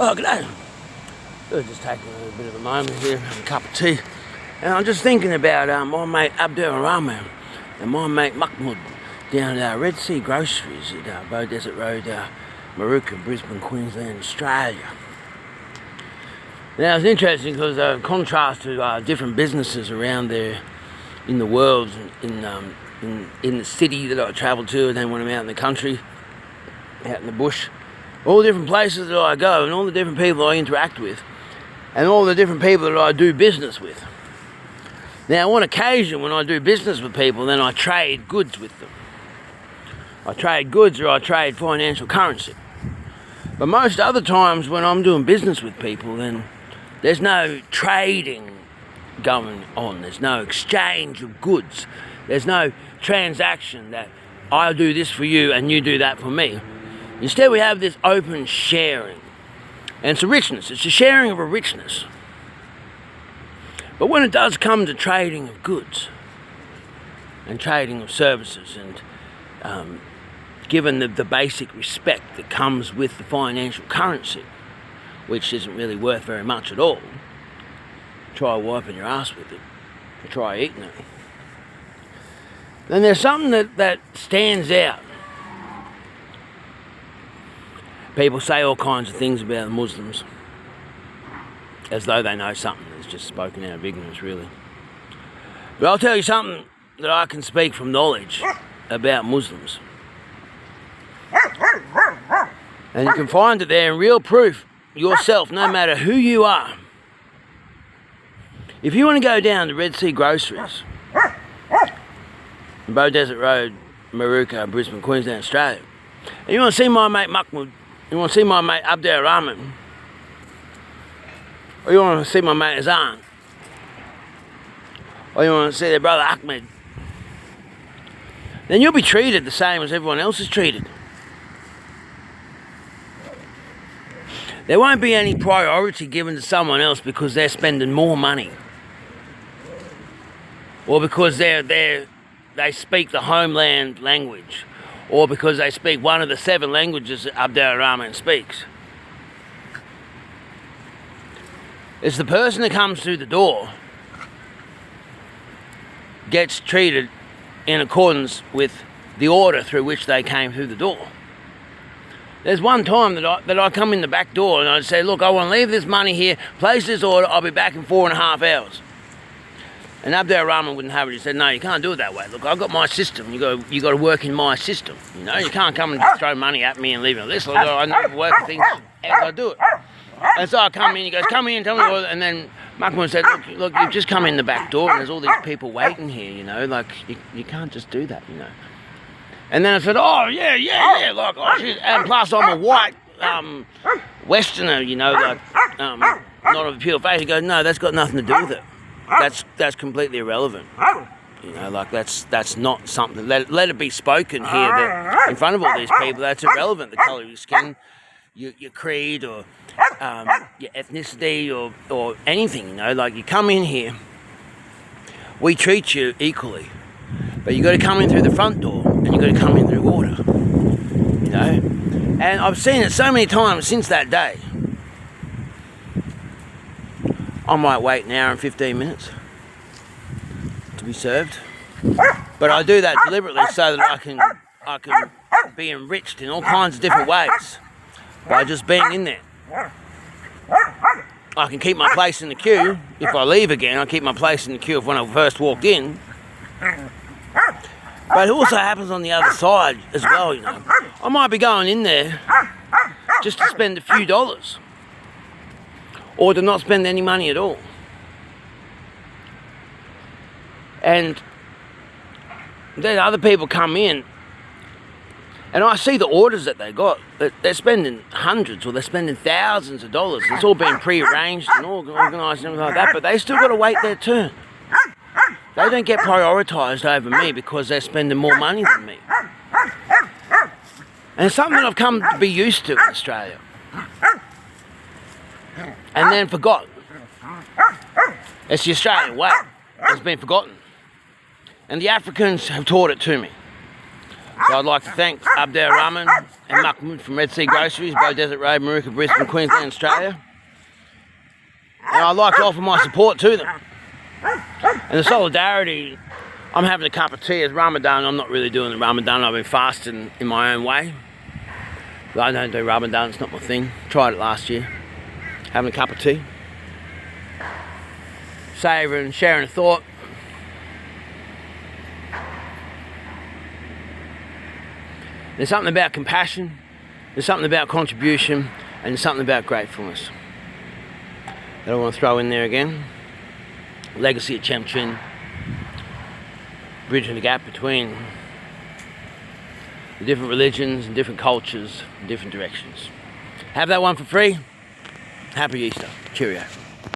Oh, g'day. Just taking a little bit of a moment here, having a cup of tea. And I'm just thinking about my mate Abderrahamen and my mate Mahmoud down at Red Sea Groceries at Bow Desert Road, Maruka, Brisbane, Queensland, Australia. Now it's interesting because contrast to different businesses around there in the world, in the city that I travel to, and then when I'm out in the country, out in the bush, all the different places that I go and all the different people I interact with and all the different people that I do business with. Now on occasion when I do business with people, then I trade goods with them. I trade goods or I trade financial currency. But most other times when I'm doing business with people, then there's no trading going on. There's no exchange of goods. There's no transaction that I do this for you and you do that for me. Instead we have this open sharing. And it's a richness. It's a sharing of a richness. But when it does come to trading of goods and trading of services and given the basic respect that comes with the financial currency, which isn't really worth very much at all, try wiping your ass with it, or try eating it, then there's something that stands out. People say all kinds of things about the Muslims as though they know something that's just spoken out of ignorance, really. But I'll tell you something that I can speak from knowledge about Muslims. And you can find it there in real proof yourself, no matter who you are. If you want to go down to Red Sea Groceries, Bow Desert Road, Maruka, Brisbane, Queensland, Australia, and you want to see my mate Mahmoud, you want to see my mate Abderrahamen, or you want to see my mate Azan, or you want to see their brother Ahmed, then you'll be treated the same as everyone else is treated. There won't be any priority given to someone else because they're spending more money, or because they speak the homeland language, or because they speak one of the 7 languages that Abderrahamen speaks. It's the person that comes through the door gets treated in accordance with the order through which they came through the door. There's one time that I come in the back door and I say, look, I want to leave this money here, place this order, I'll be back in 4.5 hours. And Abderrahamen wouldn't have it. He said, no, you can't do it that way. Look, I've got my system. You got to work in my system. You know, you can't come and just throw money at me and leave it on this. I know work things as I do it. And so I come in, he goes, come in and tell me what, and then Mahmoud said, look, you've just come in the back door and there's all these people waiting here, you know, like, you can't just do that, you know. And then I said, oh, yeah, like, oh, shit. And plus I'm a white Westerner, you know, like, not of a pure faith. He goes, no, that's got nothing to do with it. That's completely irrelevant. You know, like that's not something. Let it be spoken here that in front of all these people. That's irrelevant. The colour of your skin, your creed, or your ethnicity, or anything. You know, like you come in here, we treat you equally, but you got to come in through the front door and you got to come in through order. You know, and I've seen it so many times since that day. I might wait an hour and 15 minutes to be served, but I do that deliberately so that I can be enriched in all kinds of different ways by just being in there. I can keep my place in the queue. If I leave again, I keep my place in the queue of when I first walked in. But it also happens on the other side as well, you know. I might be going in there just to spend a few dollars, or to not spend any money at all. And then other people come in, and I see the orders that they got. They're spending hundreds or they're spending thousands of dollars. It's all been pre-arranged and organised and everything like that, but they still got to wait their turn. They don't get prioritised over me because they're spending more money than me. And it's something that I've come to be used to in Australia. And then forgotten. It's the Australian way. It's been forgotten. And the Africans have taught it to me. So I'd like to thank Abderrahamen and Mahmoud from Red Sea Groceries, Bow Desert Road, Maruka, Brisbane, Queensland, Australia. And I'd like to offer my support to them. And the solidarity, I'm having a cup of tea. It's Ramadan. I'm not really doing the Ramadan. I've been fasting in my own way. But I don't do Ramadan. It's not my thing. Tried it last year. Having a cup of tea. Savouring, sharing a thought. There's something about compassion. There's something about contribution. And there's something about gratefulness that I want to throw in there again. Legacy at Chemchin. Bridging the gap between the different religions and different cultures and different directions. Have that one for free. Happy Easter. Cheerio.